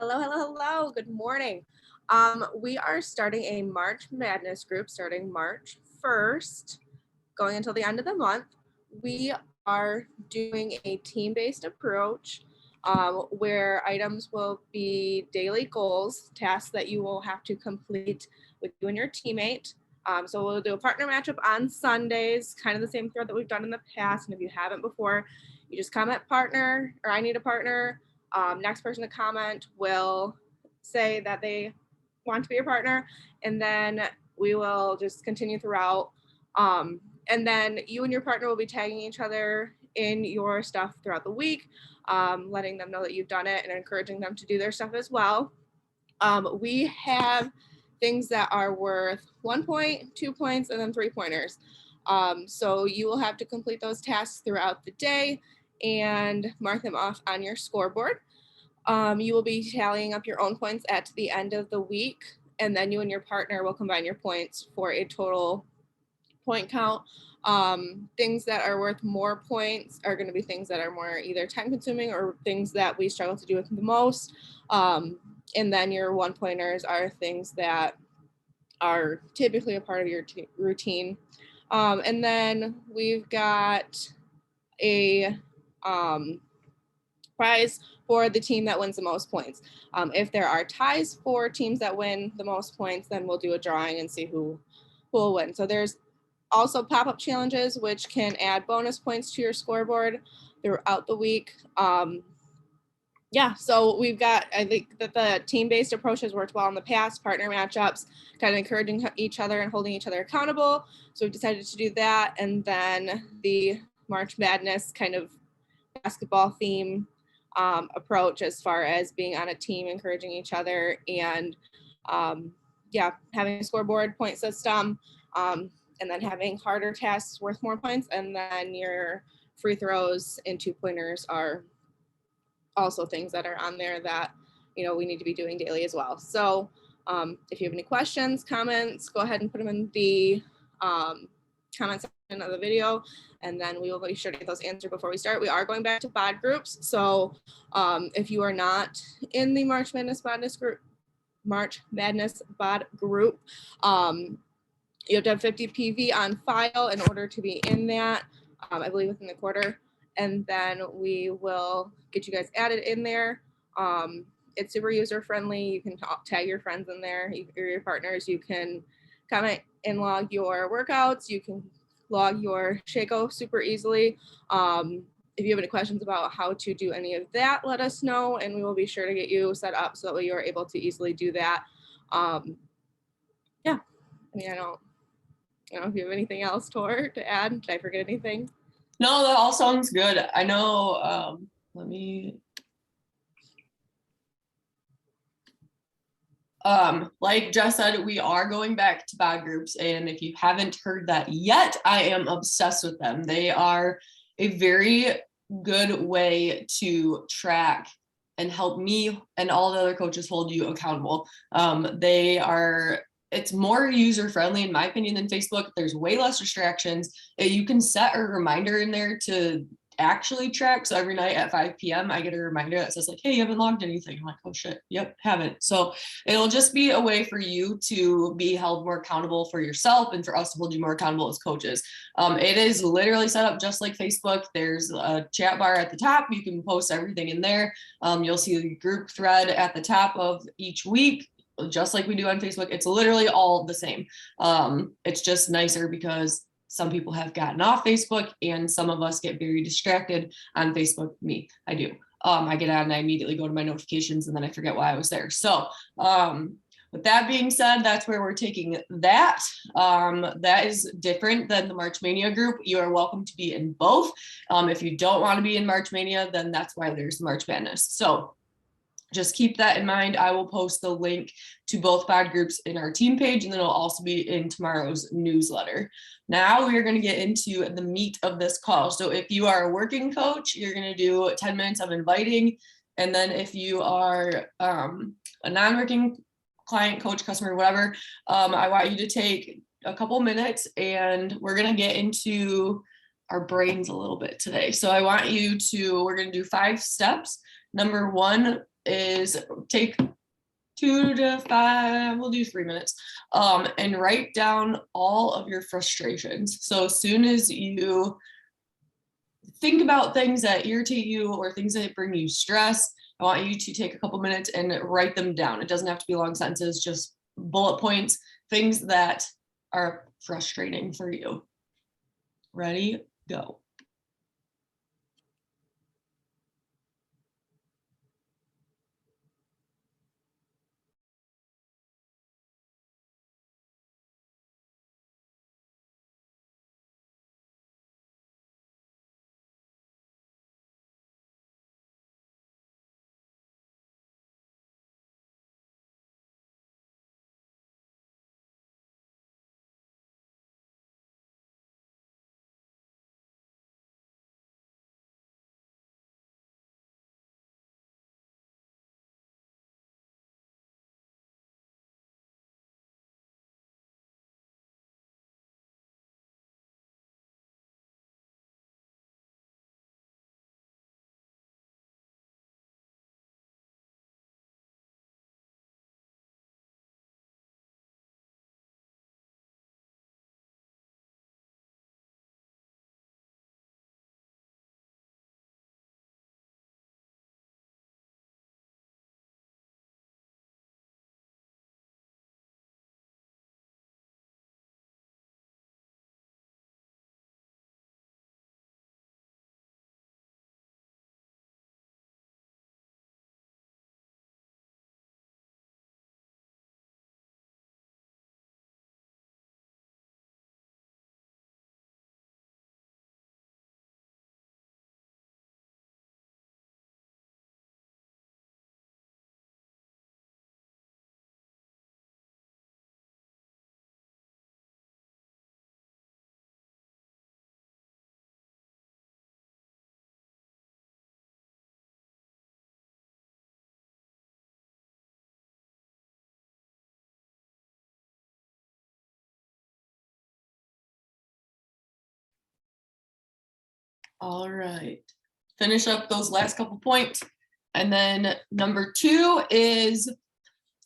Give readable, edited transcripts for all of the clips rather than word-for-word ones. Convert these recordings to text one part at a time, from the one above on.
Hello, hello, hello. Good morning. We are starting a March Madness group starting March 1st, going until the end of the month. We are doing a team-based approach where items will be daily goals, tasks that you will have to complete with you and your teammate. So we'll do a partner matchup on Sundays, kind of the same thread that we've done in the past. And if you haven't before, you just comment partner or I need a partner. Next person to comment will say that they want to be your partner, and then we will just continue throughout. And then you and your partner will be tagging each other in your stuff throughout the week, letting them know that you've done it and encouraging them to do their stuff as well. We have things that are worth 1 point, 2 points, and then 3-pointers. So you will have to complete those tasks throughout the day and mark them off on your scoreboard. You will be tallying up your own points at the end of the week, and then you and your partner will combine your points for a total point count. Things that are worth more points are going to be things that are more either time consuming or things that we struggle to do with the most. And then your 1-pointers are things that are typically a part of your routine. And then we've got a prize for the team that wins the most points. If there are ties for teams that win the most points, then we'll do a drawing and see who will win. So there's also pop-up challenges, which can add bonus points to your scoreboard throughout the week. So we've got, I think that the team-based approach has worked well in the past, partner matchups, kind of encouraging each other and holding each other accountable. So we've decided to do that. And then the March Madness kind of basketball theme approach as far as being on a team, encouraging each other, and having a scoreboard point system, and then having harder tasks worth more points, and then your free throws and 2-pointers are also things that are on there that we need to be doing daily as well. So if you have any questions, comments, go ahead and put them in the comment section of the video, and then we will be sure to get those answered before we start. We are going back to BOD groups, so if you are not in the March Madness BOD group, you have to have 50 PV on file in order to be in that, I believe within the quarter, and then we will get you guys added in there. It's super user friendly. You can tag your friends in there, or your partners. You can comment and log your workouts. You can log your Shaco super easily. If you have any questions about how to do any of that, let us know, and we will be sure to get you set up so that way you're able to easily do that. I don't know if you have anything else, Tor, to add. Did I forget anything? No, that all sounds good. I know, like Jess said, we are going back to BOD groups, and if you haven't heard that yet, I am obsessed with them. They are a very good way to track and help me and all the other coaches hold you accountable. It's more user-friendly, in my opinion, than Facebook. There's way less distractions. You can set a reminder in there to actually track. So every night at 5 p.m., I get a reminder that says like, hey, you haven't logged anything. I'm like, oh shit, yep, haven't. So it'll just be a way for you to be held more accountable for yourself and for us to hold you more accountable as coaches. It is literally set up just like Facebook. There's a chat bar at the top. You can post everything in there. You'll see the group thread at the top of each week, just like we do on Facebook. It's literally all the same. It's just nicer because some people have gotten off Facebook and some of us get very distracted on Facebook. Me, I do. I get on and I immediately go to my notifications and then I forget why I was there. So with that being said, that's where we're taking that. That is different than the March Mania group. You are welcome to be in both. If you don't want to be in March Mania, then that's why there's March Madness. So just keep that in mind. I will post the link to both BOD groups in our team page, and then it'll also be in tomorrow's newsletter. Now we are going to get into the meat of this call. So if you are a working coach, you're going to do 10 minutes of inviting. And then if you are a non-working client, coach, customer, whatever, I want you to take a couple minutes and we're going to get into our brains a little bit today. So I want you to, we're going to do 5 steps. Number 1, is take 2 to 5, we'll do 3 minutes, and write down all of your frustrations. So as soon as you think about things that irritate you or things that bring you stress, I want you to take a couple minutes and write them down. It doesn't have to be long sentences, just bullet points, things that are frustrating for you. Ready, go. All right, finish up those last couple points. And then number 2 is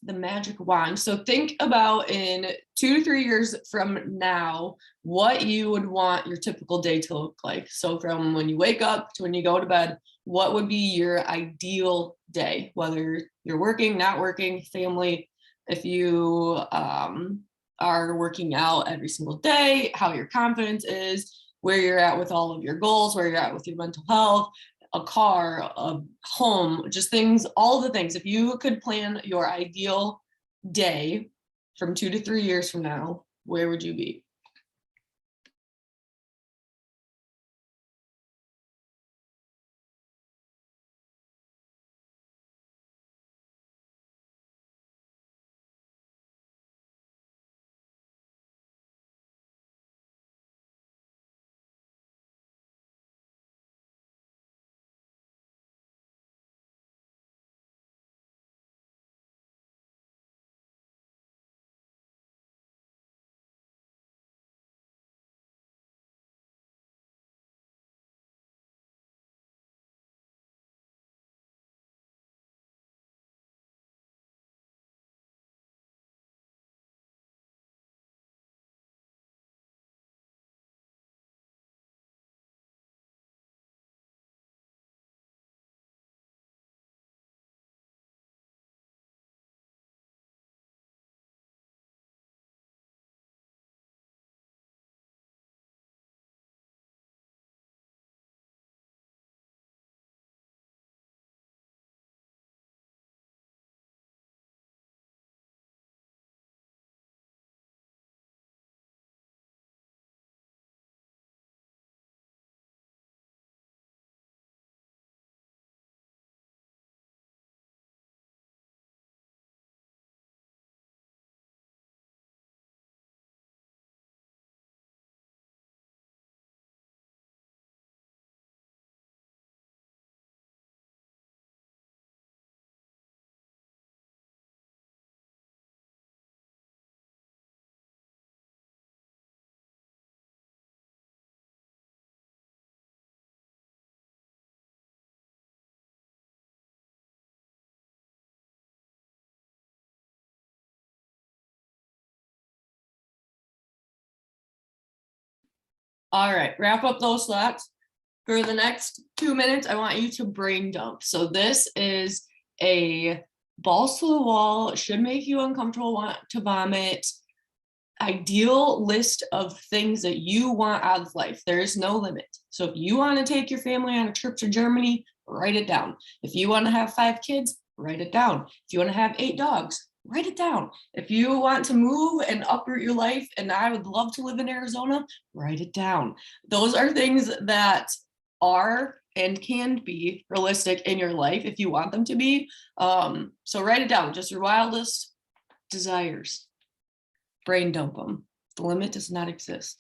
the magic wand. So think about in 2 to 3 years from now, what you would want your typical day to look like. So from when you wake up to when you go to bed, what would be your ideal day, whether you're working, not working, family, if you are working out every single day, how your confidence is, where you're at with all of your goals, where you're at with your mental health, a car, a home, just things, all the things. If you could plan your ideal day from 2 to 3 years from now, where would you be? All right, wrap up those thoughts. For the next 2 minutes, I want you to brain dump. So this is a balls to the wall, should make you uncomfortable, want to vomit, ideal list of things that you want out of life. There is no limit. So if you want to take your family on a trip to Germany, write it down. If you want to have 5 kids, write it down. If you want to have 8 dogs, write it down. If you want to move and uproot your life, and I would love to live in Arizona, write it down. Those are things that are and can be realistic in your life if you want them to be. So write it down, just your wildest desires. Brain dump them. The limit does not exist.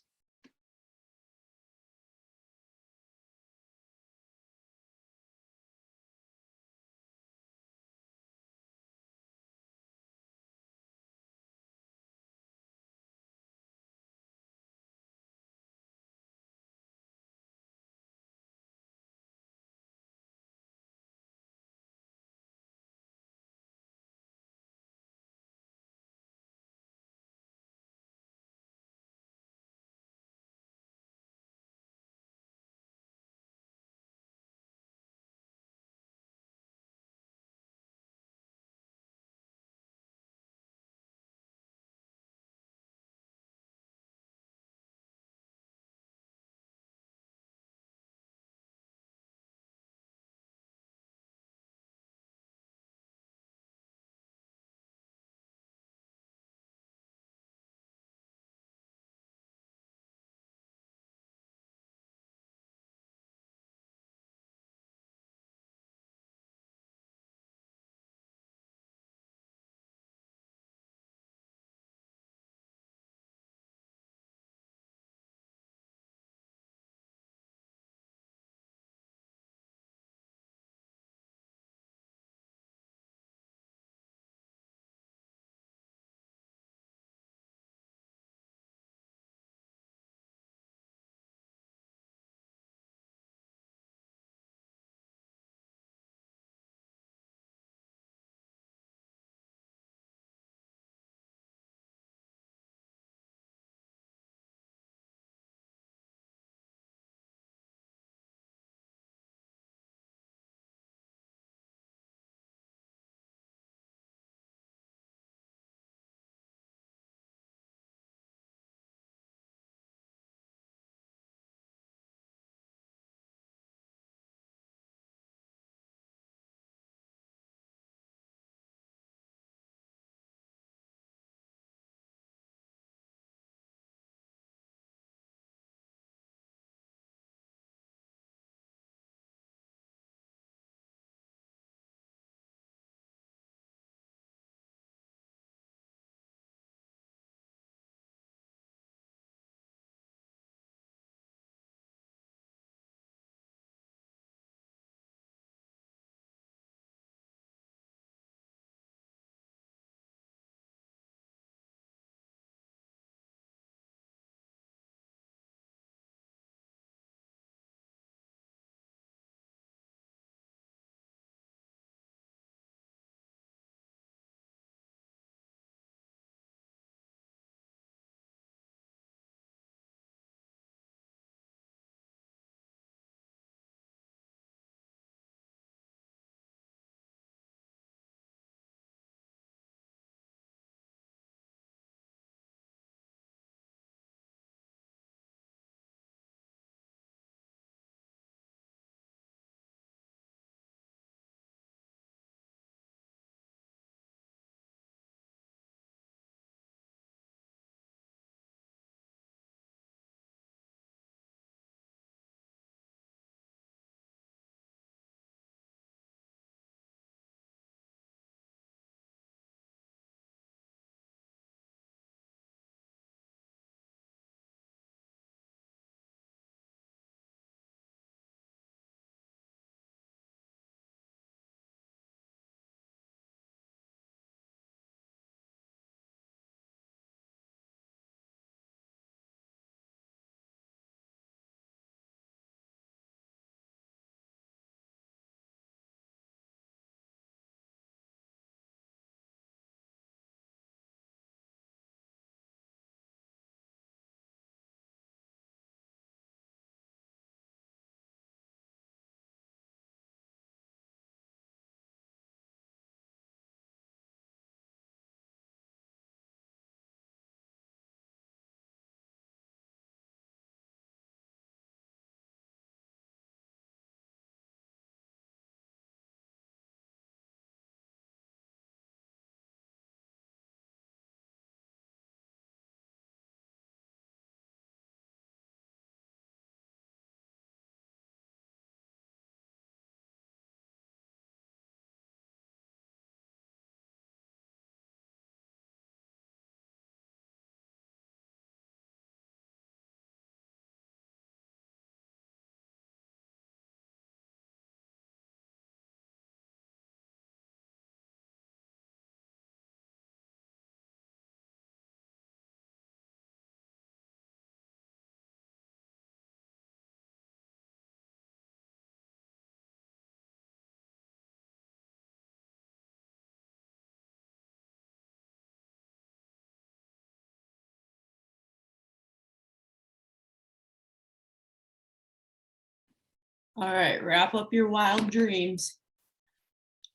All right, wrap up your wild dreams.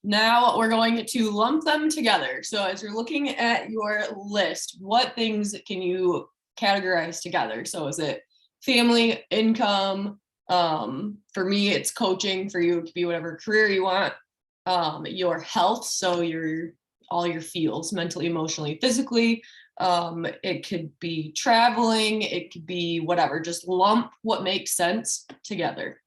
Now we're going to lump them together. So as you're looking at your list, what things can you categorize together? So is it family, income? For me, it's coaching. For you, it could be whatever career you want. Your health, so all your fields, mentally, emotionally, physically. It could be traveling, it could be whatever. Just lump what makes sense together.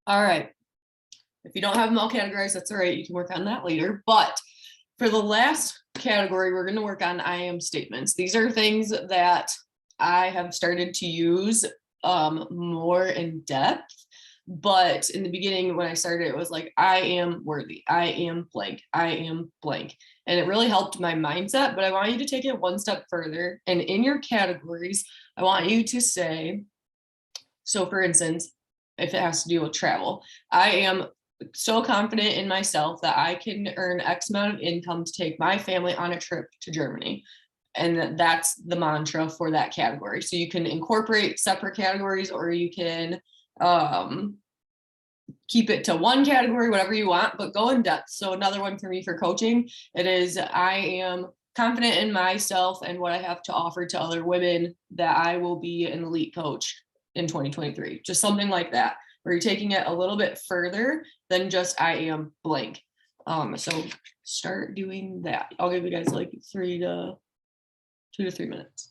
All right. If you don't have them all categorized, that's all right. You can work on that later. But for the last category, we're going to work on I am statements. These are things that I have started to use more in depth. But in the beginning, when I started, it was like, I am worthy. I am blank. I am blank. And it really helped my mindset. But I want you to take it one step further. And in your categories, I want you to say, so for instance, if it has to do with travel, I am so confident in myself that I can earn X amount of income to take my family on a trip to Germany. And that's the mantra for that category. So you can incorporate separate categories, or you can keep it to one category, whatever you want, but go in depth. So another one for me for coaching, it is I am confident in myself and what I have to offer to other women, that I will be an elite coach in 2023. Just something like that, where you're taking it a little bit further than just I am blank. So start doing that. I'll give you guys like 2 to 3 minutes.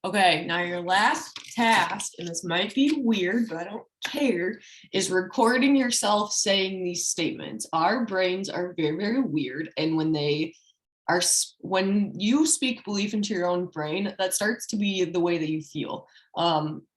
Okay, now your last task, and this might be weird, but I don't care, is recording yourself saying these statements. Our brains are very, very weird. And when you speak belief into your own brain, that starts to be the way that you feel.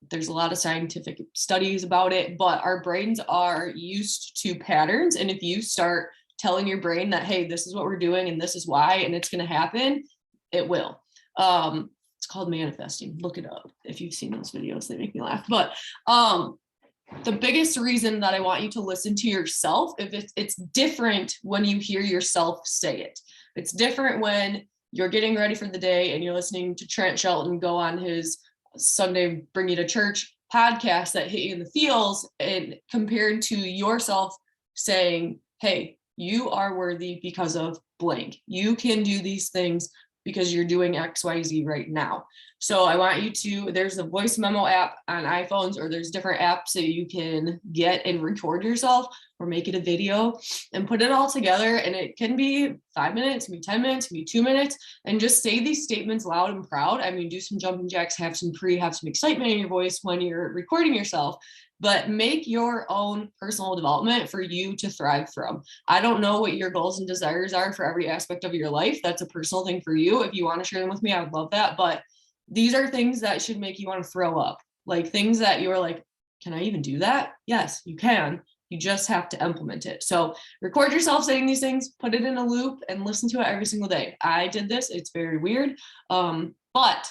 There's a lot of scientific studies about it, but our brains are used to patterns. And if you start telling your brain that, hey, this is what we're doing and this is why, and it's going to happen, it will. It's called manifesting. Look it up if you've seen those videos. They make me laugh. But the biggest reason that I want you to listen to yourself, if it's different when you hear yourself say it. It's different when you're getting ready for the day and you're listening to Trent Shelton go on his Sunday Bring You to Church podcast that hit you in the feels, and compared to yourself saying, hey, you are worthy because of blank. You can do these things because you're doing XYZ right now. So I want you to, there's a voice memo app on iPhones, or there's different apps that you can get and record yourself or make it a video and put it all together. And it can be 5 minutes, it can be 10 minutes, it can be 2 minutes, and just say these statements loud and proud. I mean, do some jumping jacks, have some excitement in your voice when you're recording yourself, but make your own personal development for you to thrive from. I don't know what your goals and desires are for every aspect of your life. That's a personal thing for you. If you want to share them with me, I would love that. But these are things that should make you want to throw up, like things that you're like, can I even do that? Yes, you can. You just have to implement it. So record yourself saying these things, put it in a loop, and listen to it every single day. I did this. It's very weird, but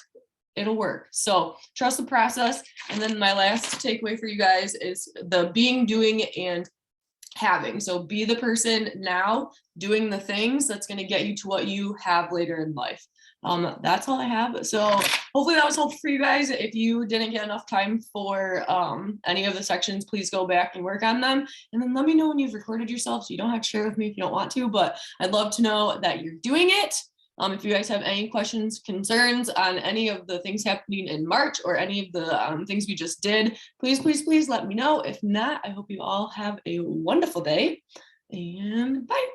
it'll work. So trust the process. And then my last takeaway for you guys is the being, doing, and having. So be the person now doing the things that's going to get you to what you have later in life. That's all I have. So hopefully that was helpful for you guys. If you didn't get enough time for any of the sections, please go back and work on them. And then let me know when you've recorded yourself. So you don't have to share with me if you don't want to, but I'd love to know that you're doing it. If you guys have any questions, concerns on any of the things happening in March or any of the things we just did, please let me know. If not, I hope you all have a wonderful day, and bye.